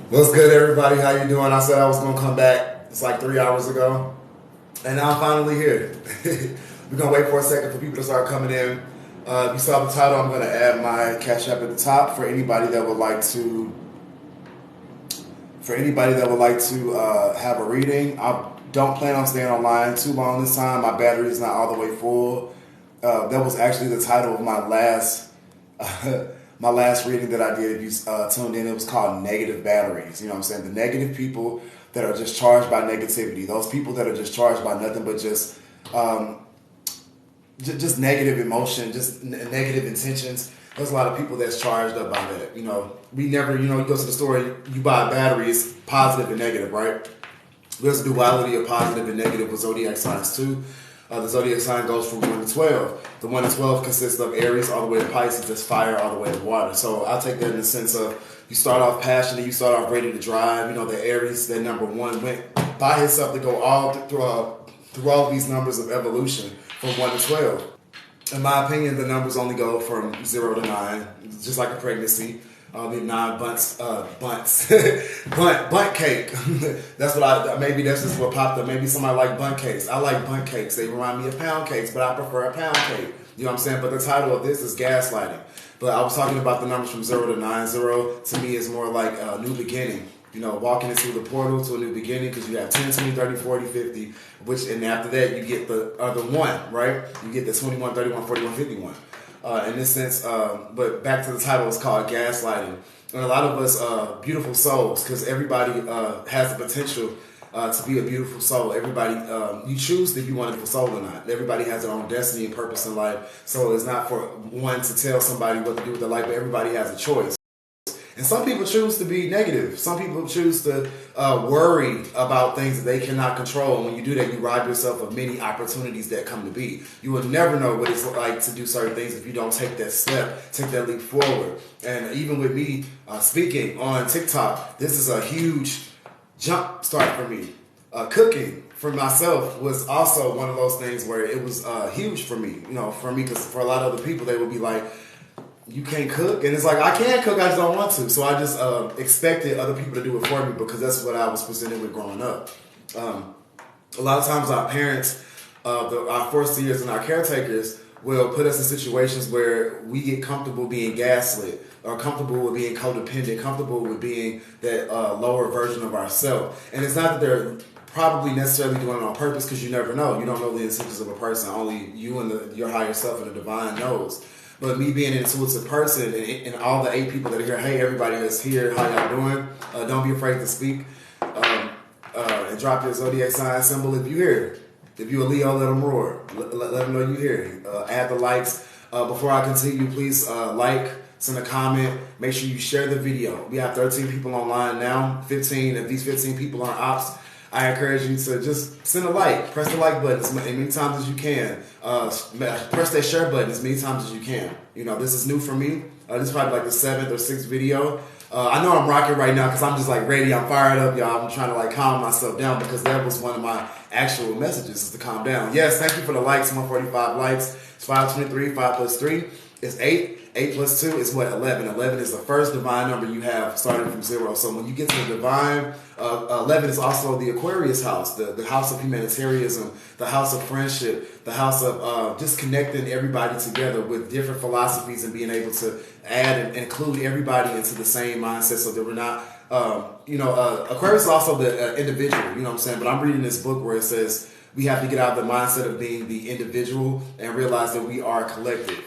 What's good, everybody? How you doing? I said I was gonna come back. It's like 3 hours ago, and now I'm finally here. We're gonna wait for a second for people to start coming in. If you saw the title, I'm gonna add my Cash App at the top for anybody that would like to. Have a reading. I don't plan on staying online too long this time. My battery is not all the way full. That was actually the title of my last. My last reading that I did, if you tuned in, it was called Negative Batteries. You know what I'm saying? The negative people that are just charged by negativity. Those people that are just charged by nothing but just negative emotion, just negative intentions. There's a lot of people that's charged up by that. You know, you go to the store, you buy a battery, it's positive and negative, right? There's a duality of positive and negative with zodiac signs too. The zodiac sign goes from 1 to 12. The 1 to 12 consists of Aries all the way to Pisces. That's fire all the way to water. So I take that in the sense of you start off passionate, you start off ready to drive. You know, the Aries, that number 1, went by himself to go all through all these numbers of evolution from 1 to 12. In my opinion, the numbers only go from 0 to 9, just like a pregnancy. 9 bunts, bunt cake. Maybe that's just what popped up. Maybe somebody like bunt cakes. I like bunt cakes. They remind me of pound cakes, but I prefer a pound cake. You know what I'm saying? But the title of this is gaslighting. But I was talking about the numbers from 0 to 9. 0 to me is more like a new beginning. You know, walking into the portal to a new beginning, because you have 10, 20, 30, 40, 50, and after that you get the other 1, right? You get the 21, 31, 41, 51. In this sense, but back to the title, it's called gaslighting. And a lot of us beautiful souls, because everybody has the potential to be a beautiful soul. Everybody, you choose if you want a beautiful soul or not. Everybody has their own destiny and purpose in life. So it's not for one to tell somebody what to do with their life, but everybody has a choice. And some people choose to be negative. Some people choose to worry about things that they cannot control. And when you do that, you rob yourself of many opportunities that come to be. You will never know what it's like to do certain things if you don't take that step, take that leap forward. And even with me speaking on TikTok, this is a huge jump start for me. Cooking for myself was also one of those things where it was huge for me. You know, for me, because for a lot of other people, they would be like, you can't cook, and it's like, I can cook, I just don't want to. So I just expected other people to do it for me, because that's what I was presented with growing up. A lot of times our parents, our foreseers and our caretakers will put us in situations where we get comfortable being gaslit, or comfortable with being codependent, comfortable with being that lower version of ourselves. And it's not that they're probably necessarily doing it on purpose, because you never know. You don't know the intentions of a person. Only you and your higher self and the divine knows. But me being an intuitive person, and all the 8 people that are here, hey, everybody that's here, how y'all doing? Don't be afraid to speak. And drop your zodiac sign symbol if you're here. If you're a Leo, let them roar. Let them know you're here. Add the likes. Before I continue, please like, send a comment. Make sure you share the video. We have 13 people online now. 15. If these 15 people aren't ops, I encourage you to just send a like. Press the like button as many times as you can. Press that share button as many times as you can. You know, this is new for me. This is probably like the 7th or 6th video. I know I'm rocking right now because I'm just like ready. I'm fired up, y'all. I'm trying to like calm myself down, because that was one of my actual messages, is to calm down. Yes, thank you for the likes. 145 likes. It's 523. 5 plus 3 is 8. 8 plus 2 is what? 11. 11 is the first divine number you have starting from 0. So when you get to the divine, 11 is also the Aquarius house, the house of humanitarianism, the house of friendship, the house of just connecting everybody together with different philosophies and being able to add and include everybody into the same mindset, so that we're not, Aquarius is also the individual, you know what I'm saying? But I'm reading this book where it says we have to get out of the mindset of being the individual and realize that we are collective.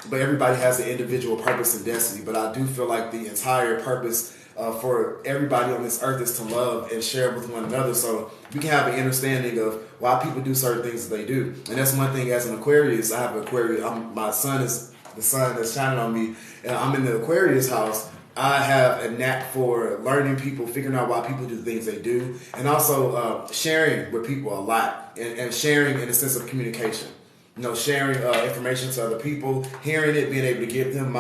But everybody has an individual purpose and destiny. But I do feel like the entire purpose for everybody on this earth is to love and share with one another, so we can have an understanding of why people do certain things that they do. And that's one thing as an Aquarius. I have an Aquarius. My son is the sun that's shining on me, and I'm in the Aquarius house. I have a knack for learning people, figuring out why people do the things they do, and also sharing with people a lot, and sharing in a sense of communication. You know, sharing information to other people, hearing it, being able to give them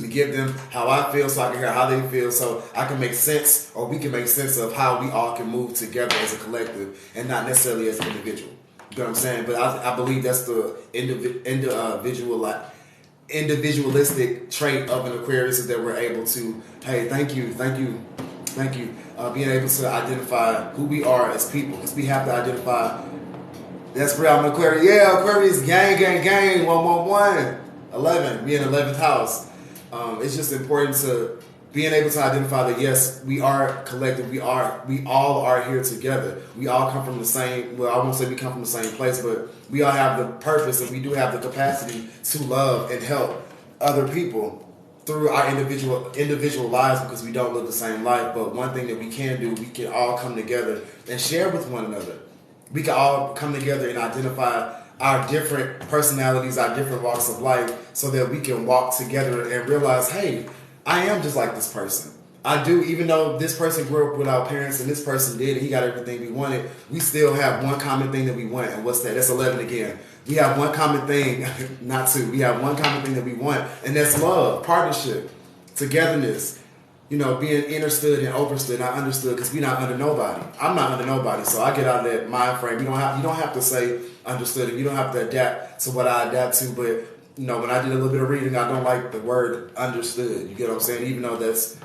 give them how I feel, so I can hear how they feel, so I can make sense, or we can make sense of how we all can move together as a collective, and not necessarily as an individual. You know what I'm saying? But I believe that's the individualistic trait of an Aquarius, is that we're able to, hey, thank you, Thank you. Being able to identify who we are as people, because we have to identify. That's real. I'm an Aquarius. Yeah, Aquarius, gang, gang, gang. 111, 11. We in 11th house. It's just important to being able to identify that yes, we are collective. We all are here together. We all come from the same. Well, I won't say we come from the same place, but we all have the purpose and we do have the capacity to love and help other people through our individual lives, because we don't live the same life. But one thing that we can do, we can all come together and share with one another. We can all come together and identify our different personalities, our different walks of life, so that we can walk together and realize, hey, I am just like this person. I do, even though this person grew up without parents and this person did, and he got everything we wanted, we still have one common thing that we want. And what's that? That's 11 again. We have one common thing, not two. We have one common thing that we want, and that's love, partnership, togetherness, being understood and overstood, not understood, because we're not under nobody. I'm not under nobody, so I get out of that mind frame. You don't have to say understood, and you don't have to adapt to what I adapt to, but when I did a little bit of reading, I don't like the word understood. You get what I'm saying? Even though that's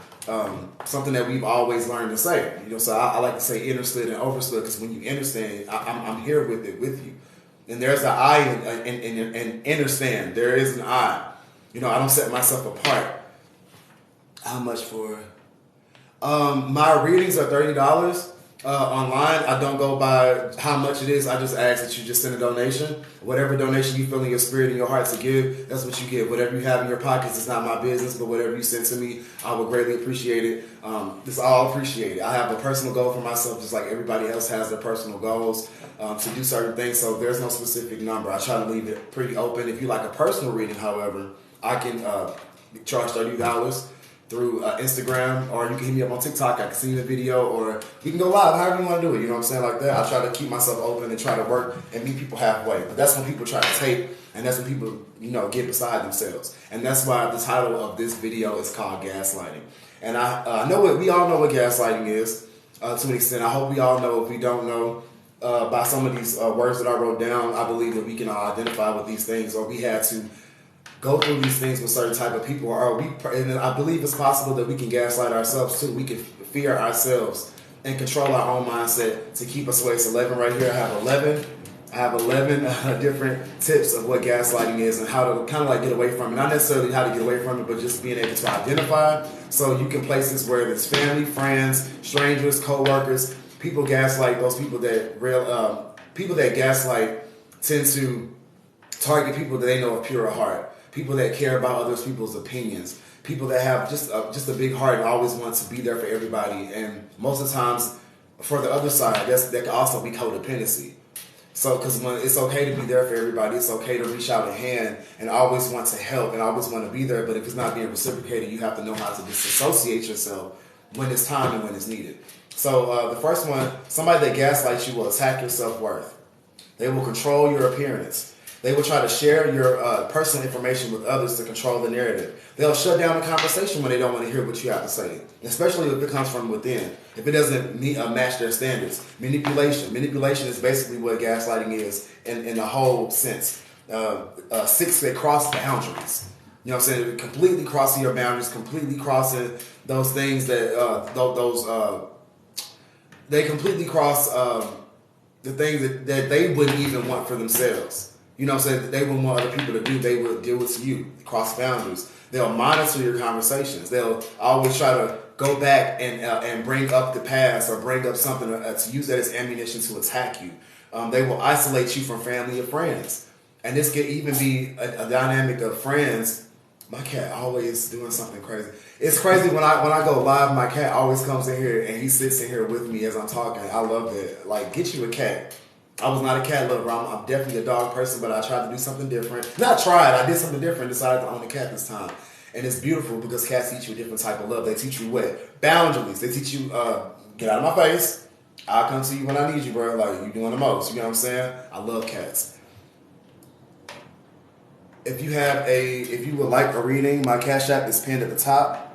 something that we've always learned to say. So I like to say understood and overstood, because when you understand, I'm here with it with you. And there's an I in understand. There is an I. I don't set myself apart. How much for? My readings are $30 online. I don't go by how much it is. I just ask that you just send a donation. Whatever donation you feel in your spirit and your heart to give, that's what you give. Whatever you have in your pockets, it's not my business, but whatever you send to me, I would greatly appreciate it. It's all appreciated. I have a personal goal for myself, just like everybody else has their personal goals to do certain things, so there's no specific number. I try to leave it pretty open. If you like a personal reading, however, I can charge $30 through Instagram, or you can hit me up on TikTok. I can send you a video, or we can go live, however you want to do it. You know what I'm saying? Like that. I try to keep myself open and try to work and meet people halfway. But that's when people try to take, and that's when people, get beside themselves. And that's why the title of this video is called Gaslighting. And I know we all know what gaslighting is to an extent. I hope we all know. If we don't know, by some of these words that I wrote down, I believe that we can all identify with these things, or we had to go through these things with certain type of people, and I believe it's possible that we can gaslight ourselves too. We can fear ourselves and control our own mindset to keep us away. It's 11 right here. I have 11 different tips of what gaslighting is and how to kind of like get away from it. Not necessarily how to get away from it, but just being able to identify. So you can place this where it's family, friends, strangers, co-workers. People gaslight. Those people that gaslight tend to target people that they know of pure heart. People that care about other people's opinions. People that have just a big heart and always want to be there for everybody. And most of the times, for the other side, that can also be codependency. So, because when it's okay to be there for everybody, it's okay to reach out a hand and always want to help and always want to be there. But if it's not being reciprocated, you have to know how to disassociate yourself when it's time and when it's needed. So, the first one, somebody that gaslights you will attack your self-worth. They will control your appearance. They will try to share your personal information with others to control the narrative. They'll shut down the conversation when they don't want to hear what you have to say, especially if it comes from within, if it doesn't match their standards. Manipulation. Manipulation is basically what gaslighting is in the whole sense. Six, they cross boundaries. You know what I'm saying? Completely crossing your boundaries, completely crossing those things that, they completely cross the things that they wouldn't even want for themselves. You know what I'm saying? That they wouldn't want other people to do, they would deal with you, cross boundaries. They'll monitor your conversations. They'll always try to go back and bring up the past or bring up something to use that as ammunition to attack you. They will isolate you from family or friends. And this could even be a dynamic of friends. My cat always doing something crazy. It's crazy when I go live, my cat always comes in here and he sits in here with me as I'm talking. I love that. Like, get you a cat. I was not a cat lover. I'm definitely a dog person, but I tried to do something different. Not tried, I did something different, decided to own a cat this time. And it's beautiful because cats teach you a different type of love. They teach you what? Boundaries. They teach you, get out of my face. I'll come to you when I need you, bro. Like, you're doing the most. You know what I'm saying? I love cats. If you would like a reading, my Cash App is pinned at the top.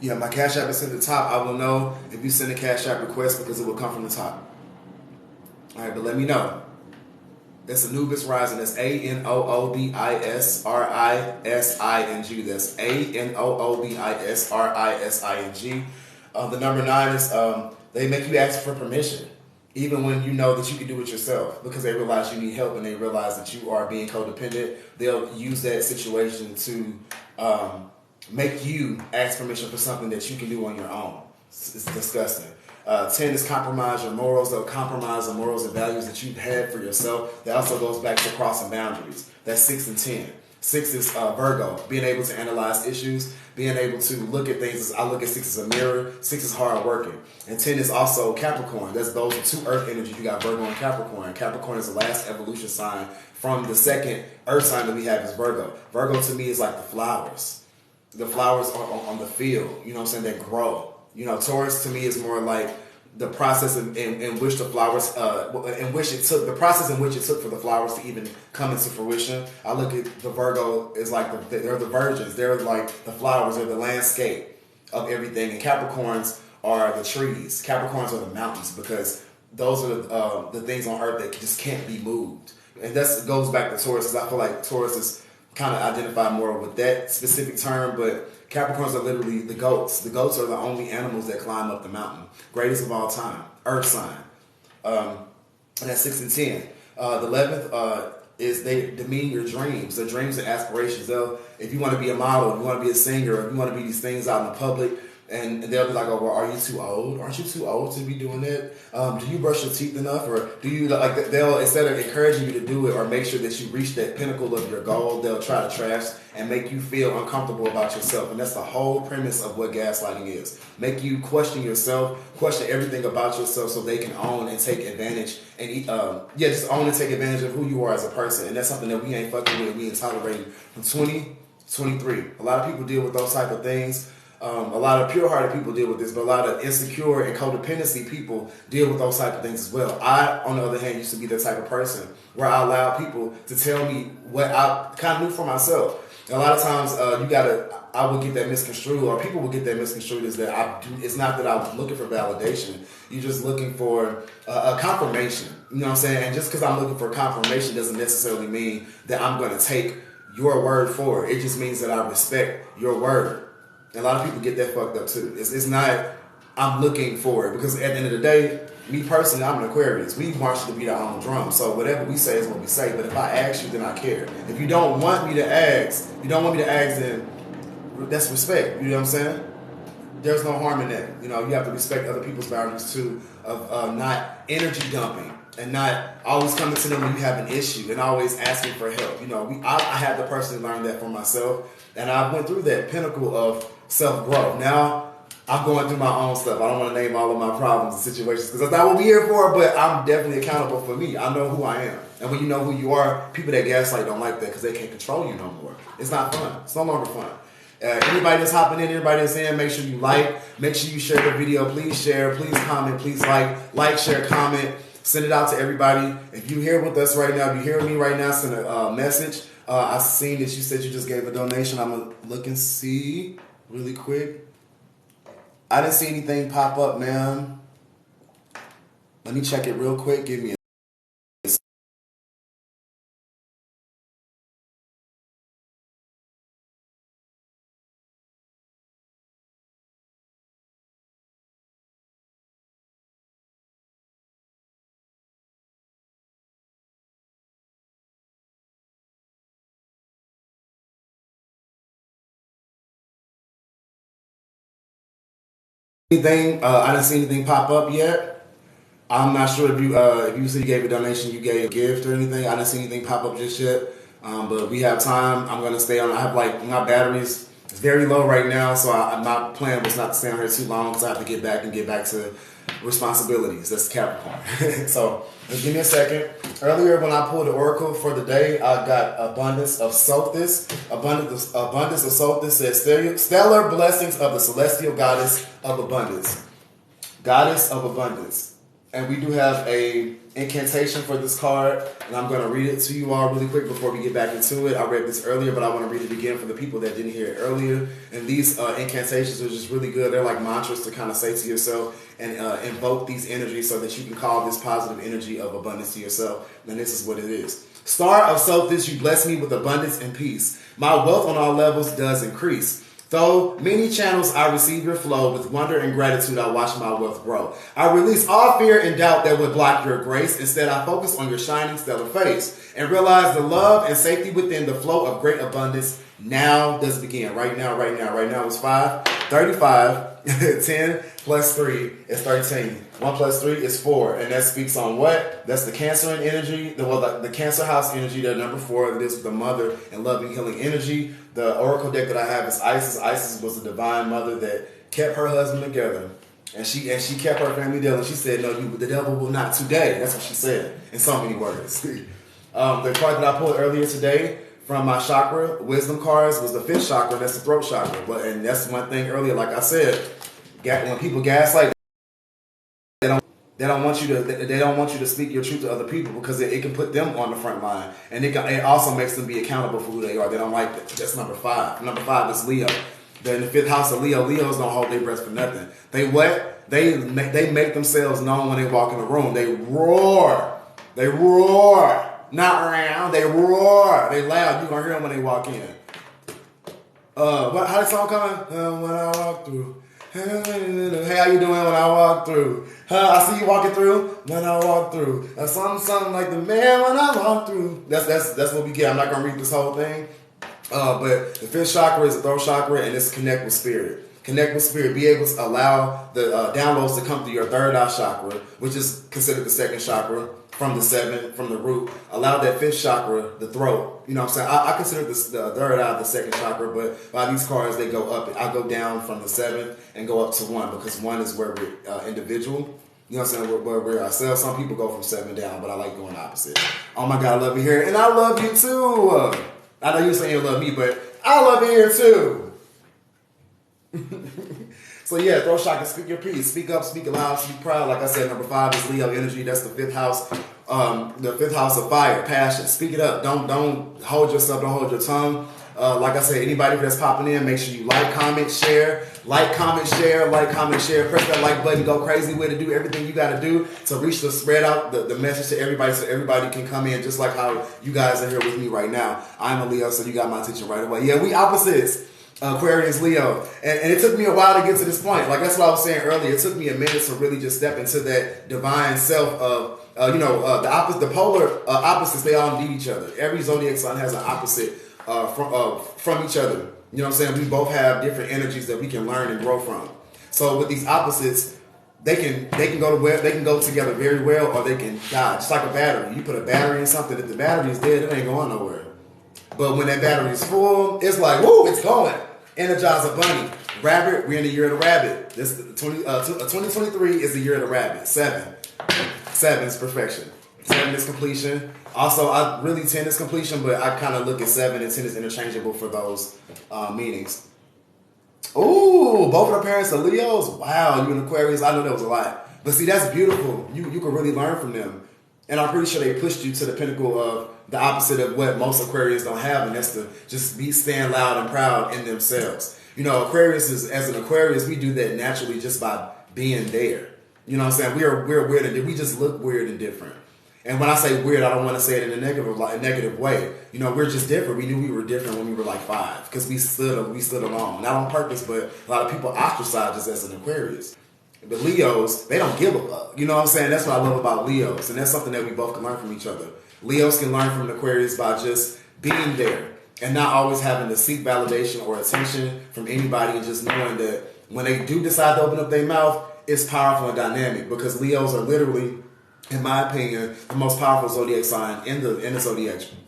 Yeah, my Cash App is at the top. I will know if you send a Cash App request because it will come from the top. All right, but let me know. That's Anubis rising. That's Anoobisrising. That's Anoobisrising. The number 9 is they make you ask for permission, even when you know that you can do it yourself, because they realize you need help and they realize that you are being codependent. They'll use that situation to make you ask permission for something that you can do on your own. It's disgusting. 10 is compromise your morals. They'll compromise the morals and values that you've had for yourself. That also goes back to crossing boundaries. That's 6 and 10. 6 is Virgo, being able to analyze issues, being able to look at things. I look at 6 as a mirror. 6 is hard working. And 10 is also Capricorn. Those are 2 earth energies. You got Virgo and Capricorn. Capricorn is the last evolution sign from the second earth sign that we have is Virgo. Virgo to me is like the flowers. The flowers are on the field, you know what I'm saying, that grow. You know, Taurus to me is more like the process in which the flowers, the process in which it took for the flowers to even come into fruition. I look at the Virgo as like they're the virgins. They're like the flowers. They're the landscape of everything. And Capricorns are the trees. Capricorns are the mountains, because those are the things on earth that just can't be moved. And that goes back to Taurus, because I feel like Taurus is kind of identified more with that specific term, but Capricorns are literally the goats. The goats are the only animals that climb up the mountain. Greatest of all time. Earth sign. And that's 6 and 10. The 11th is they demean your dreams. The dreams and aspirations. If you want to be a model, if you want to be a singer, if you want to be these things out in the public, and they'll be like, oh, well, are you too old? Aren't you too old to be doing that? Do you brush your teeth enough? Or do you, like, they'll, instead of encouraging you to do it or make sure that you reach that pinnacle of your goal, they'll try to trash and make you feel uncomfortable about yourself. And that's the whole premise of what gaslighting is. Make you question yourself, question everything about yourself, so they can own and take advantage and just own and take advantage of who you are as a person. And that's something that we ain't fucking with, we ain't tolerating from 2023. A lot of people deal with those type of things. A lot of pure-hearted people deal with this, but a lot of insecure and codependency people deal with those type of things as well. I, on the other hand, used to be the type of person where I allowed people to tell me what I kind of knew for myself. And a lot of times, I would get that misconstrued, or people would get that misconstrued, is that it's not that I'm looking for validation. You're just looking for a confirmation. You know what I'm saying? And just because I'm looking for confirmation doesn't necessarily mean that I'm going to take your word for it. It just means that I respect your word. And a lot of people get that fucked up too. It's not, I'm looking for it, because at the end of the day, me personally, I'm an Aquarius. We march to beat our own drum. So whatever we say is what we say. But if I ask you, then I care. If you don't want me to ask, then that's respect. You know what I'm saying? There's no harm in that. You know, you have to respect other people's boundaries too, of not energy dumping and not always coming to them when you have an issue and always asking for help. You know, I had to personally learn that for myself, and I went through that pinnacle of self-growth. Now I'm going through my own stuff. I don't want to name all of my problems and situations, because that's not what we're here for, but I'm definitely accountable for me. I know who I am. And when you know who you are, people that gaslight don't like that, because they can't control you no more. It's not fun. It's no longer fun. Anybody that's hopping in, everybody that's in, make sure you like, make sure you share the video. Please share, please comment, please like, share, comment. Send it out to everybody. If you're here with us right now, if you're hearing me right now, send a message. I've seen that you said you just gave a donation. I'm going to look and see really quick. I didn't see anything pop up, man. Let me check it real quick. Give me a anything. I didn't see anything pop up yet. I'm not sure if you said you gave a donation, you gave a gift or anything. I didn't see anything pop up just yet. But we have time. I'm gonna stay on. I have my batteries is very low right now, so my plan was not to stay on here too long, because I have to get back to responsibilities. That's Capricorn. So just give me a second. Earlier when I pulled the oracle for the day, I got abundance of Sothis. Abundance of Sothis says stellar blessings of the celestial goddess of abundance. Goddess of abundance. And we do have a incantation for this card, and I'm going to read it to you all really quick before we get back into it. I read this earlier, but I want to read it again for the people that didn't hear it earlier. And these incantations are just really good. They're like mantras to kind of say to yourself and invoke these energies so that you can call this positive energy of abundance to yourself. And this is what it is. Star of Sothis, you bless me with abundance and peace. My wealth on all levels does increase. Though many channels I receive your flow, with wonder and gratitude I watch my wealth grow. I release all fear and doubt that would block your grace. Instead, I focus on your shining stellar face and realize the love and safety within the flow of great abundance now does begin. Right now it's 5:35. 10 plus 3 is 13. 1 plus 3 is 4. And that speaks on what? That's the Cancer energy, the Cancer house energy, that number 4. This is the mother and loving healing energy. The oracle deck that I have is Isis. Isis was the divine mother that kept her husband together. And she kept her family together. And she said, no, the devil will not today. That's what she said in so many words. The card that I pulled earlier today from my chakra wisdom cards was the 5th chakra. That's the throat chakra. And that's one thing earlier, like I said, when people gaslight, they don't want you to speak your truth to other people because it can put them on the front line, and it also makes them be accountable for who they are. They don't like that. That's number 5. Number 5 is Leo. They're in the 5th house of Leo. Leos don't hold their breath for nothing. They what? They make themselves known when they walk in the room. They roar. They roar. Not around. They roar. They loud. You're gonna hear them when they walk in. How the song coming? When I walk through. Hey, how you doing when I walk through? I see you walking through when I walk through. Something like the man when I walk through. That's what we get. I'm not gonna read this whole thing. But the 5th chakra is the throat chakra, and it's connect with spirit. Connect with spirit. Be able to allow the downloads to come through your 3rd eye chakra, which is considered the 2nd chakra from the 7th, from the root. Allow that 5th chakra, the throat. You know what I'm saying? I consider the 3rd eye the 2nd chakra, but by these cards, they go up. I go down from the 7th and go up to 1 because 1 is where we're individual. You know what I'm saying? Where we're ourselves. Some people go from 7 down, but I like going opposite. Oh my God, I love you here. And I love you too. I know you're saying you love me, but I love you here too. So yeah, throat chakra, speak your piece. Speak up, speak aloud, speak proud. Like I said, number 5 is Leo energy. That's the 5th house. The 5th house of fire, passion. Speak it up. Don't hold yourself. Don't hold your tongue. Like I said, anybody that's popping in, make sure you like, comment, share. Like, comment, share. Like, comment, share. Press that like button. Go crazy with it. Do everything you got to do to reach spread out the message to everybody so everybody can come in just like how you guys are here with me right now. I'm a Leo, so you got my attention right away. Yeah, we opposites. Aquarius, Leo. And it took me a while to get to this point. Like that's what I was saying earlier. It took me a minute to really just step into that divine self of, the polar opposites, they all need each other. Every zodiac sign has an opposite from each other. You know what I'm saying? We both have different energies that we can learn and grow from. So with these opposites, they can go together very well, or they can die. Just like a battery. You put a battery in something, if the battery is dead, it ain't going nowhere. But when that battery is full, it's like, woo, it's going. Energize a bunny. Rabbit, we're in the year of the rabbit. 2023 is the year of the rabbit. 7 is perfection. 7 is completion. Also, 10 is completion, but I kind of look at 7 and 10 is interchangeable for those meanings. Ooh, both of our parents are Leos. Wow, you an Aquarius. I know that was a lot. But see, that's beautiful. You can really learn from them. And I'm pretty sure they pushed you to the pinnacle of the opposite of what most Aquarians don't have, and that's to just stand loud and proud in themselves. You know, as an Aquarius, we do that naturally just by being there. You know what I'm saying? We're weird and we just look weird and different. And when I say weird, I don't want to say it in a negative way. You know, we're just different. We knew we were different when we were like 5 because we stood alone. Not on purpose, but a lot of people ostracize us as an Aquarius. But Leos, they don't give a fuck. You know what I'm saying? That's what I love about Leos. And that's something that we both can learn from each other. Leos can learn from an Aquarius by just being there and not always having to seek validation or attention from anybody, and just knowing that when they do decide to open up their mouth, it's powerful and dynamic, because Leos are literally, in my opinion, the most powerful zodiac sign in the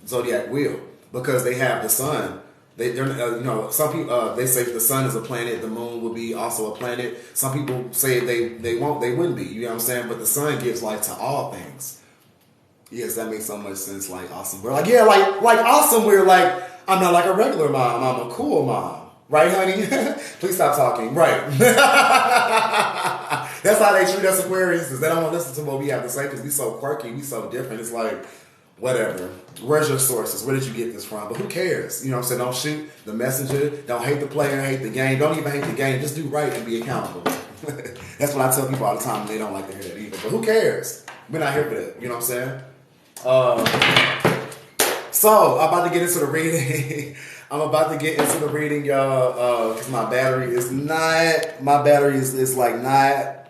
zodiac wheel, because they have the sun. Some people they say the sun is a planet, the moon will be also a planet. Some people say they wouldn't be. You know what I'm saying? But the sun gives light to all things. Yes, that makes so much sense. Like awesome. We're like, yeah, like awesome. We're like, I'm not like a regular mom. I'm a cool mom. Right, honey? Please stop talking. Right. That's how they treat us Aquarius. They don't want to listen to what we have to say because we so quirky, we so different. It's like, whatever. Where's your sources? Where did you get this from? But who cares? You know what I'm saying? Don't shoot the messenger. Don't hate the player, hate the game. Don't even hate the game. Just do right and be accountable. That's what I tell people all the time, and they don't like to hear that either. But who cares? We're not here for that. You know what I'm saying? So, I'm about to get into the reading. I'm about to get into the reading, y'all, because my battery is like not,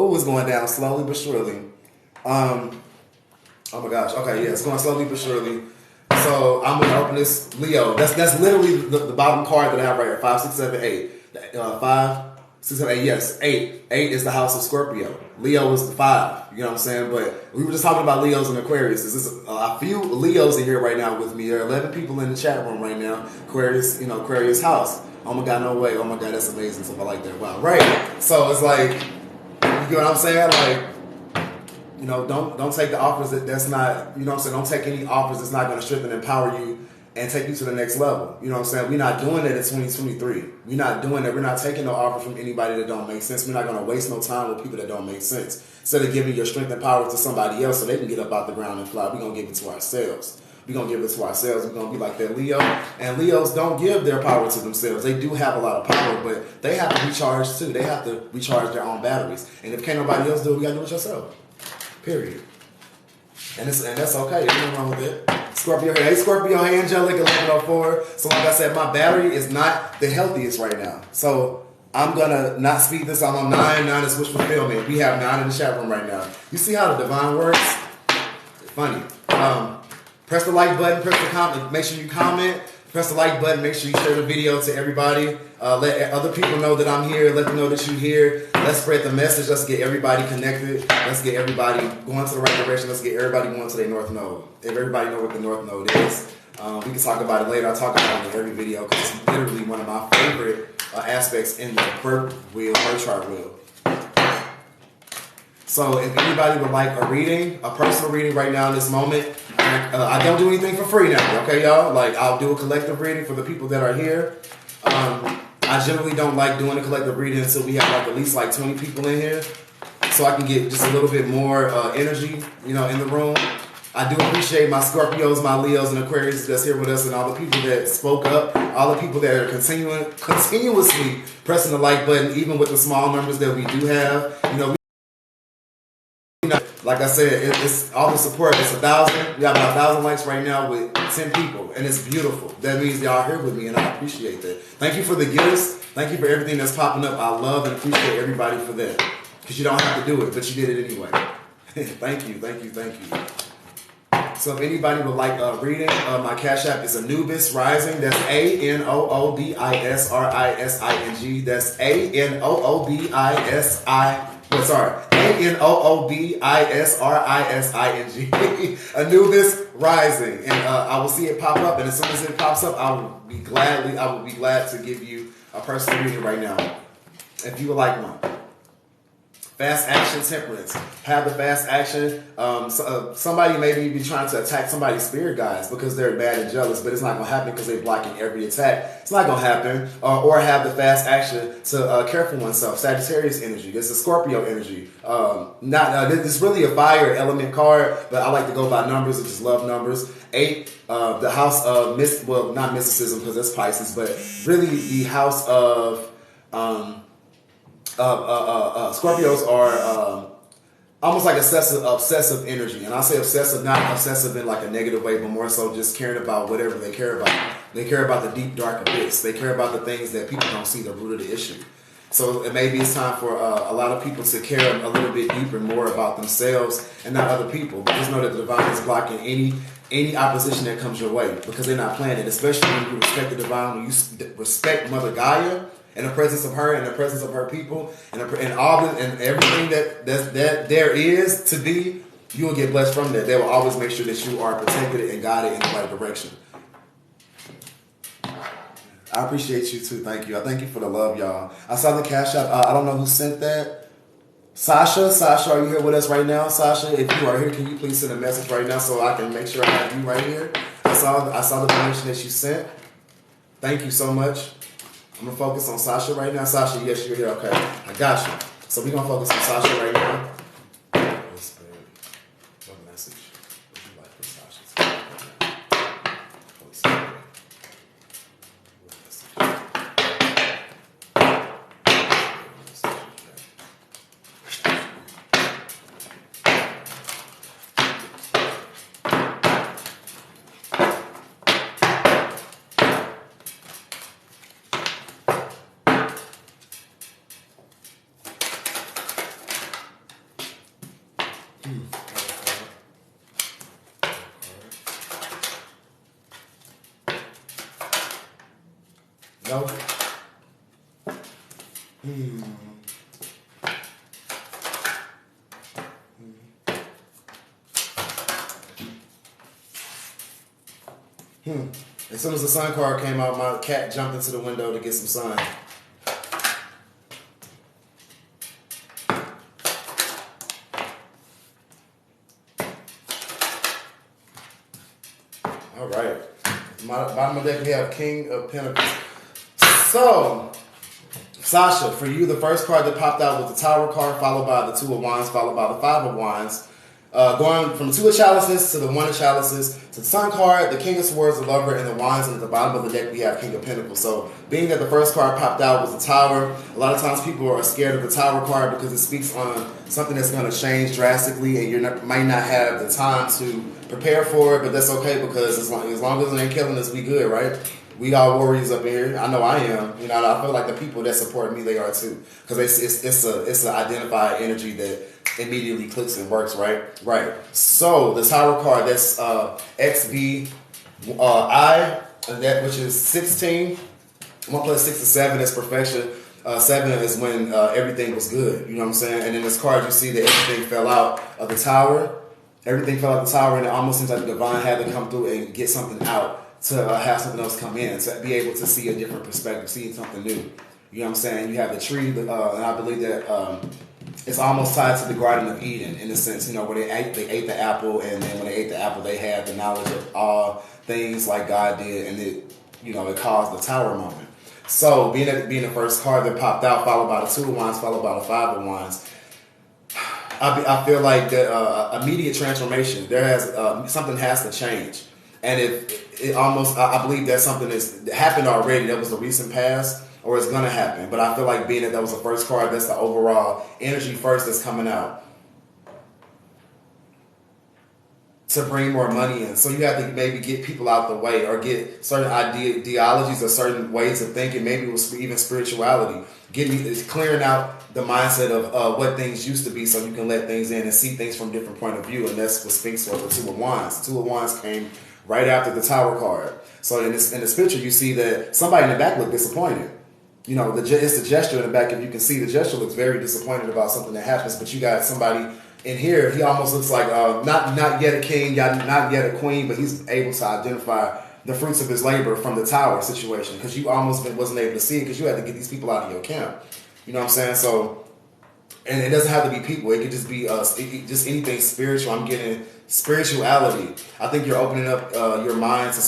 it's going down slowly but surely. Oh my gosh. Okay, yeah, it's going slowly but surely. So I'm gonna open this Leo. That's literally the bottom card that I have right here. 5, 6, 7, 8. 5, 6, 7, 8. Yes, 8. 8 is the house of Scorpio. Leo is the 5. You know what I'm saying? But we were just talking about Leos and Aquarius. There's a few Leos in here right now with me. There are 11 people in the chat room right now. Aquarius, Aquarius house. Oh my God, no way. Oh my God, that's amazing. Stuff I like that. Wow, right. So it's like, you get what I'm saying? Like, don't take the offers that's not, you know what I'm saying? Don't take any offers that's not going to strengthen and empower you and take you to the next level. You know what I'm saying? We're not doing that in 2023. We're not doing that. We're not taking no offer from anybody that don't make sense. We're not going to waste no time with people that don't make sense. Instead of giving your strength and power to somebody else so they can get up out the ground and fly, we're going to give it to ourselves. We're going to give it to ourselves. We're going to be like that Leo. And Leos don't give their power to themselves. They do have a lot of power, but they have to recharge too. They have to recharge their own batteries. And if can't nobody else do it, you got to do it yourself. Period. And that's okay. There's nothing wrong with it. Scorpio, hey Scorpio, hey Angelic, 1104. So like I said, my battery is not the healthiest right now. So I'm gonna not speed this. I'm on 9. 9 is wish fulfillment. We have 9 in the chat room right now. You see how the divine works? Funny. Press the like button, press the comment, make sure you comment. Press the like button, make sure you share the video to everybody. Let other people know that I'm here. Let them know that you're here. Let's spread the message. Let's get everybody connected. Let's get everybody going to the right direction. Let's get everybody going to their North Node. If everybody know what the North Node is, we can talk about it later. I talk about it in every video because it's literally one of my favorite aspects in the birth chart wheel. So if anybody would like a reading, a personal reading right now in this moment, I don't do anything for free now, okay, y'all? Like, I'll do a collective reading for the people that are here. I generally don't like doing a collective reading until we have like at least like 20 people in here, so I can get just a little bit more energy, in the room. I do appreciate my Scorpios, my Leos, and Aquarius that's here with us, and all the people that spoke up, all the people that are continuously pressing the like button, even with the small numbers that we do have. Like I said, it's all the support. It's 1,000. We have about 1,000 likes right now with 10 people, and it's beautiful. That means y'all here with me, and I appreciate that. Thank you for the gifts. Thank you for everything that's popping up. I love and appreciate everybody for that, because you don't have to do it, but you did it anyway. Thank you. So if anybody would like a reading, my Cash App is Anubis Rising. That's ANOOBISRISING. That's ANOOBISRISING. Anubis Rising. And I will see it pop up, and as soon as it pops up, I will be glad to give you a personal reading right now, if you would like one. Fast action temperance. Have the fast action. Somebody maybe be trying to attack somebody's spirit guides because they're mad and jealous, but it's not going to happen because they're blocking every attack. It's not going to happen. Or have the fast action to care for oneself. Sagittarius energy. This is Scorpio energy. This is really a fire element card, but I like to go by numbers. I just love numbers. 8, the house of not mysticism because that's Pisces, but really the house of Scorpios are almost like obsessive energy. And I say obsessive, not obsessive in like a negative way, but more so just caring about whatever they care about. They care about the deep, dark abyss. They care about the things that people don't see, the root of the issue. So maybe it's time for a lot of people to care a little bit deeper, more about themselves and not other people. But just know that the divine is blocking any opposition that comes your way because they're not planning, especially when you respect the divine, when you respect Mother Gaia, in the presence of her, in the presence of her people, and everything that there is to be, you will get blessed from that. They will always make sure that you are protected and guided in the right direction. I appreciate you too. Thank you. I thank you for the love, y'all. I saw the Cash App. I don't know who sent that. Sasha, are you here with us right now? Sasha, if you are here, can you please send a message right now so I can make sure I have you right here? I saw the donation that you sent. Thank you so much. I'm going to focus on Sasha right now. Sasha, yes, you're here. Okay, I got you. So we're going to focus on Sasha right now. Holy Spirit, what message would you like for Sasha to give right now? Holy Spirit, what message? No. As soon as the sun card came out, my cat jumped into the window to get some sun. All right. Bottom of the deck, we have King of Pentacles. So, Sasha, for you, the first card that popped out was the Tower card, followed by the Two of Wands, followed by the Five of Wands. Going from the Two of Chalices to the One of Chalices to the Sun card, the King of Swords, the Lover, and the Wands. And at the bottom of the deck, we have King of Pentacles. So, being that the first card popped out was the Tower, a lot of times people are scared of the Tower card because it speaks on something that's going to change drastically, and you might not have the time to prepare for it. But that's okay, because as long as it ain't killing us, we good, right? We all warriors up here. I know I am. You know, I feel like the people that support me, they are too, because it's an identified energy that immediately clicks and works, right? Right. So the Tower card, that's XBI, that which is 16. 1 plus 6 is 7. That's perfection. 7 is when everything was good. You know what I'm saying? And in this card, you see that everything fell out of the Tower. Everything fell out of the Tower, and it almost seems like the divine had to come through and get something out to have something else come in, to be able to see a different perspective, see something new. You know what I'm saying? You have the tree, and I believe that it's almost tied to the Garden of Eden in a sense, you know, where they ate the apple, and then when they ate the apple, they had the knowledge of all things like God did, and it, you know, it caused the Tower moment. So being the first card that popped out, followed by the Two of Wands, followed by the Five of Wands, I feel like that immediate transformation. There has something has to change. And I believe that something that happened already, that was the recent past, or it's going to happen. But I feel like being that was the first card, that's the overall energy first that's coming out to bring more money in. So you have to maybe get people out the way, or get certain ideologies or certain ways of thinking, maybe it was even spirituality. Clearing out the mindset of what things used to be, so you can let things in and see things from a different point of view. And that's what speaks for the Two of Wands. The Two of Wands came right after the Tower card. So in this picture, you see that somebody in the back looked disappointed. You know, it's the gesture in the back. If you can see, the gesture looks very disappointed about something that happens. But you got somebody in here, he almost looks like not yet a king, not yet a queen, but he's able to identify the fruits of his labor from the Tower situation, because you almost wasn't able to see it because you had to get these people out of your camp. You know what I'm saying? So, and it doesn't have to be people. It could just be just anything spiritual. I'm getting spirituality. I think you're opening up your mind to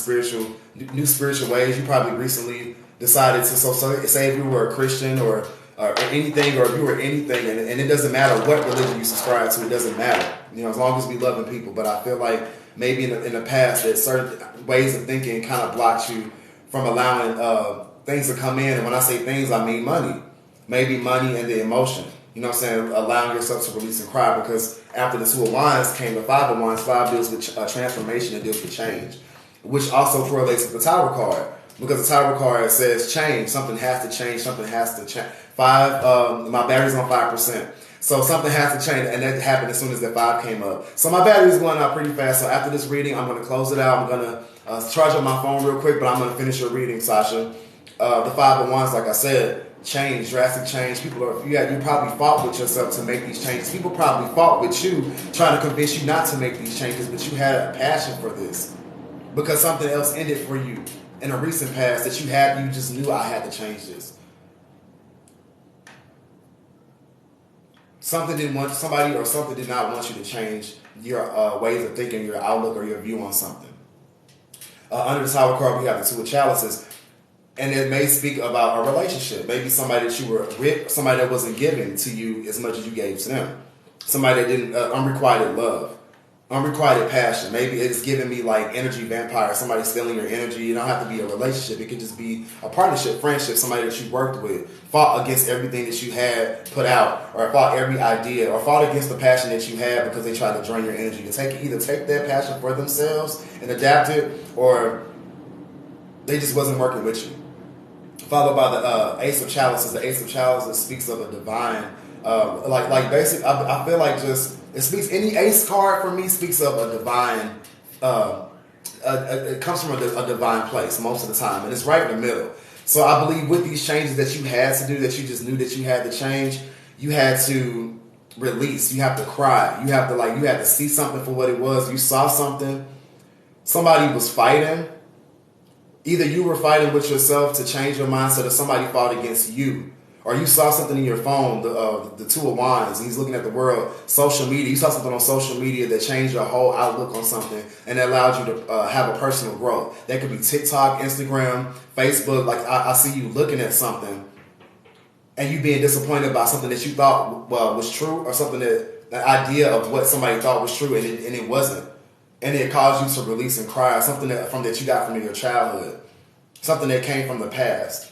new spiritual ways. You probably recently decided to, so say if you were a Christian or anything, or if you were anything, and it doesn't matter what religion you subscribe to, it doesn't matter. You know, as long as we loving people. But I feel like maybe in the past that certain ways of thinking kind of blocked you from allowing things to come in. And when I say things, I mean money. Maybe money and the emotion. You know what I'm saying? Allowing yourself to release and cry, because after the Two of Wands came the Five of Wands. 5 deals with transformation, and deals with change, which also correlates with the Tower card, because the Tower card says change. Something has to change. Something has to change. 5, my battery's on 5%. So something has to change, and that happened as soon as that 5 came up. So my battery's going out pretty fast. So after this reading, I'm going to close it out. I'm going to charge up my phone real quick, but I'm going to finish your reading, Sasha. The Five of Wands, like I said, change, drastic change. You probably fought with yourself to make these changes. People probably fought with you, trying to convince you not to make these changes, but you had a passion for this because something else ended for you in a recent past that you just knew, I had to change this. Something did not want you to change your ways of thinking, your outlook, or your view on something. Under the Tower card, we have the Two of Chalices. And it may speak about a relationship. Maybe somebody that you were with, somebody that wasn't giving to you as much as you gave to them. Somebody that didn't, unrequited love, unrequited passion. Maybe it's giving me like energy vampire, somebody stealing your energy. It don't have to be a relationship. It could just be a partnership, friendship, somebody that you worked with, fought against everything that you had put out, or fought every idea, or fought against the passion that you had because they tried to drain your energy. To either take that passion for themselves and adapt it, or they just wasn't working with you. Followed by the Ace of Chalices. The Ace of Chalices speaks of a divine, basic. I feel like just it speaks. Any Ace card for me speaks of a divine. It comes from a divine place most of the time, and it's right in the middle. So I believe with these changes that you had to do, that you just knew that you had to change, you had to release. You have to cry. You have to see something for what it was. You saw something. Somebody was fighting. Either you were fighting with yourself to change your mindset, or somebody fought against you. Or you saw something in your phone, the Two of Wands, and he's looking at the world, social media. You saw something on social media that changed your whole outlook on something and it allowed you to have a personal growth. That could be TikTok, Instagram, Facebook. Like I see you looking at something and you being disappointed about something that you thought was true, or something that the idea of what somebody thought was true and it wasn't. And it caused you to release and cry. Something that you got from your childhood. Something that came from the past.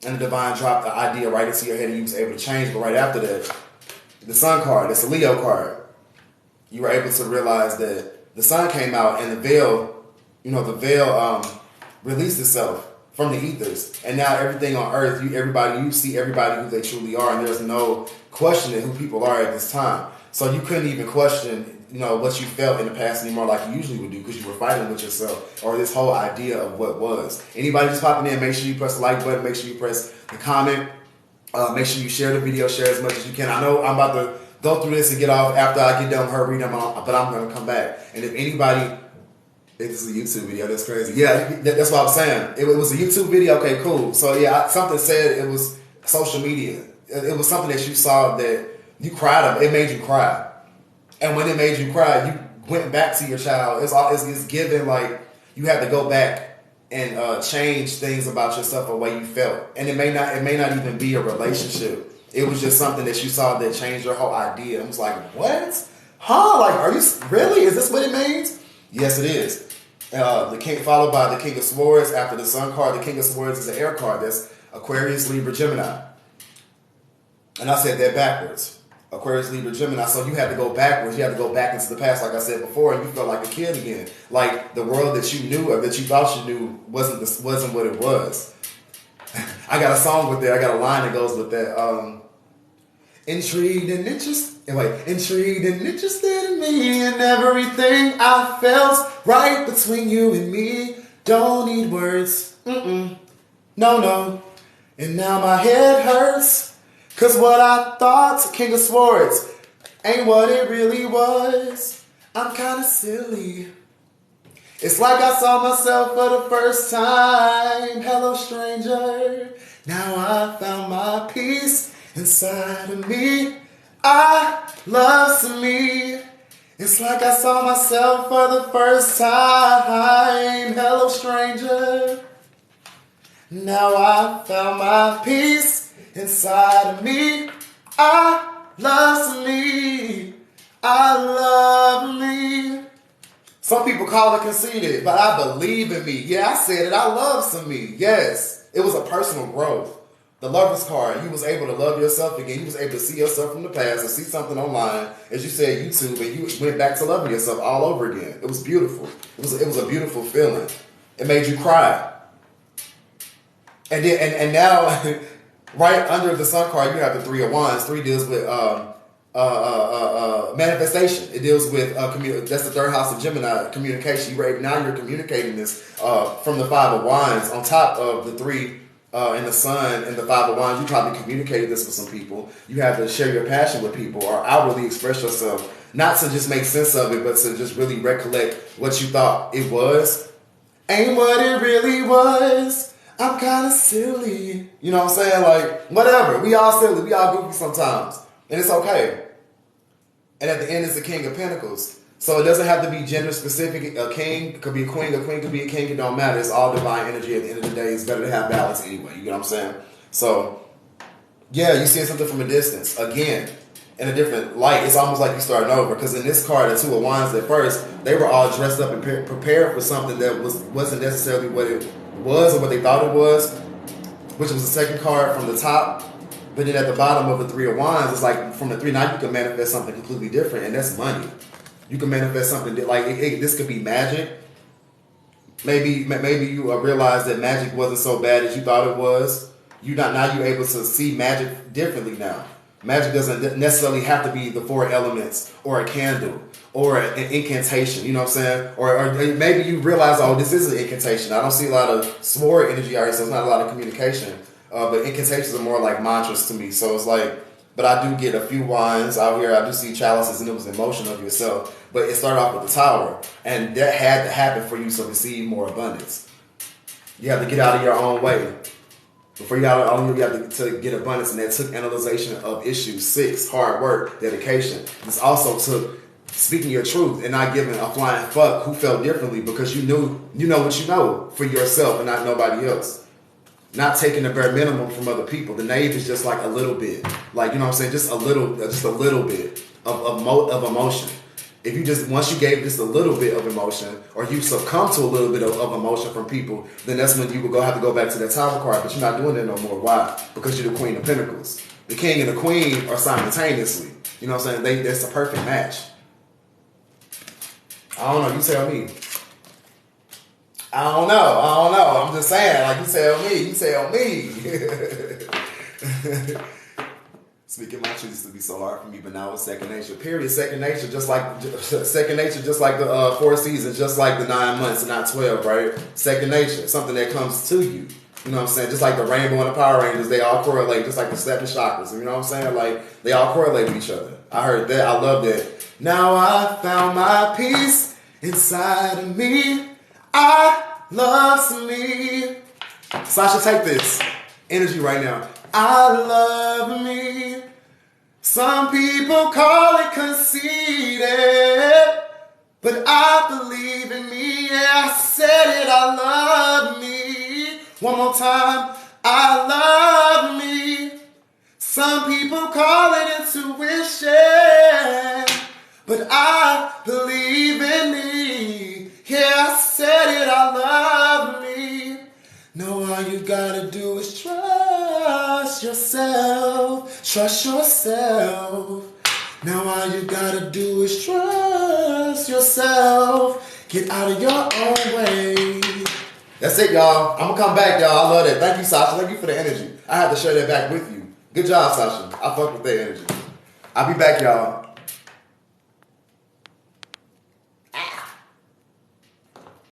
And the divine dropped the idea right into your head and you was able to change. But right after that, the Sun card, it's a Leo card. You were able to realize that the sun came out and the veil released itself from the ethers. And now everything on earth, you see everybody who they truly are. And there's no questioning who people are at this time. So you couldn't even question what you felt in the past anymore like you usually would do, because you were fighting with yourself, or this whole idea of what was. Anybody just popping in, make sure you press the like button, make sure you press the comment, make sure you share the video, share as much as you can. I know I'm about to go through this and get off after I get done with her reading them, but I'm going to come back. And if anybody, this is a YouTube video, that's crazy. Yeah, that's what I'm saying. It was a YouTube video, okay, cool. So yeah, something said it was social media. It was something that you saw that you cried about. It made you cry. And when it made you cry, you went back to your child. It's given like you had to go back and change things about yourself or the way you felt. And it may not even be a relationship. It was just something that you saw that changed your whole idea. It was like, what? Huh? Like, are you really? Is this what it means? Yes, it is. The king, followed by the King of Swords. After the Sun card, the King of Swords is an air card. That's Aquarius, Libra, Gemini. And I said that backwards. Aquarius, Libra, Gemini. So you had to go backwards. You had to go back into the past, like I said before, and you felt like a kid again. Like the world that you knew or that you thought you knew wasn't what it was. I got a song with that. I got a line that goes with that. Intrigued and interested in me, and everything I felt right between you and me. Don't need words. No. And now my head hurts. Cause what I thought, King of Swords, ain't what it really was. I'm kinda silly. It's like I saw myself for the first time. Hello, stranger. Now I found my peace inside of me. I love me. It's like I saw myself for the first time. Hello, stranger. Now I found my peace inside of me. I love me. I love me. Some people call it conceited, but I believe in me. Yeah, I said it. I love some me. Yes. It was a personal growth. The Lover's card, you was able to love yourself again. You was able to see yourself from the past and see something online, as you said, YouTube, and you went back to loving yourself all over again. It was beautiful. It was a beautiful feeling. It made you cry. And now, right under the Sun card, you have the Three of Wands. 3 deals with manifestation. It deals with that's the third house of Gemini, communication. Now you're communicating this from the 5 of Wands on top of the 3 and the Sun and the 5 of Wands. You probably communicated this with some people. You have to share your passion with people or outwardly express yourself, not to just make sense of it, but to just really recollect what you thought it was. Ain't what it really was. I'm kind of silly. You know what I'm saying? Like, whatever. We all silly. We all goofy sometimes. And it's okay. And at the end, it's the King of Pentacles. So it doesn't have to be gender specific. A king could be a queen could be a king. It don't matter. It's all divine energy. At the end of the day, it's better to have balance anyway. You know what I'm saying? So yeah, you see something from a distance. Again, in a different light, it's almost like you starting over. Because in this card, the Two of Wands, at first, they were all dressed up and prepared for something that wasn't necessarily what it was or what they thought it was, which was the second card from the top. But then at the bottom of the Three of Wands, it's like from the three, now you can manifest something completely different, and that's money. You can manifest something like this could be magic. Maybe you realize that magic wasn't so bad as you thought it was. Now you're able to see magic differently now. Magic doesn't necessarily have to be the four elements or a candle or an incantation, you know what I'm saying? Or maybe you realize, oh, this is an incantation. I don't see a lot of sword energy out here, so it's not a lot of communication. But incantations are more like mantras to me. So it's like, but I do get a few wands out here. I do see chalices, and it was emotion of yourself. But it started off with the Tower, and that had to happen for you to receive more abundance. You have to get out of your own way. Before you have to get abundance, and that took analyzation of issues. 6, hard work, dedication. This also took speaking your truth and not giving a flying fuck who felt differently, because you know what you know for yourself and not nobody else. Not taking the bare minimum from other people. The knave is just like a little bit, like, you know what I'm saying, just a little bit of emotion. If you once you gave just a little bit of emotion, or you succumb to a little bit of emotion from people, then that's when you will have to go back to that Tower card. But you're not doing that no more. Why? Because you're the Queen of Pentacles. The King and the Queen are simultaneously. You know what I'm saying? That's a perfect match. I don't know. You tell me. I don't know. I'm just saying. Like, you tell me. Speaking my truth used to be so hard for me, but now it's second nature. Period. Second nature, just like the 4 seasons, just like the 9 months and not 12, right? Second nature, something that comes to you. You know what I'm saying? Just like the rainbow and the Power Rangers, they all correlate. Just like the 7 chakras. You know what I'm saying? Like, they all correlate with each other. I heard that. I love that. Now I found my peace inside of me. I love me. Sasha, take this energy right now. I love me. Some people call it conceited, but I believe in me. Yeah, I said it. I love me. One more time. I love me. Some people call it intuition, but I believe in me. Yeah, I said it. I love me. No, all you gotta do is trust yourself. Trust yourself. Now all you gotta do is trust yourself. Get out of your own way. That's it, y'all. I'm gonna come back, y'all. I love that. Thank you, Sasha. Thank you for the energy. I have to share that back with you. Good job, Sasha. I fuck with that energy. I'll be back, y'all.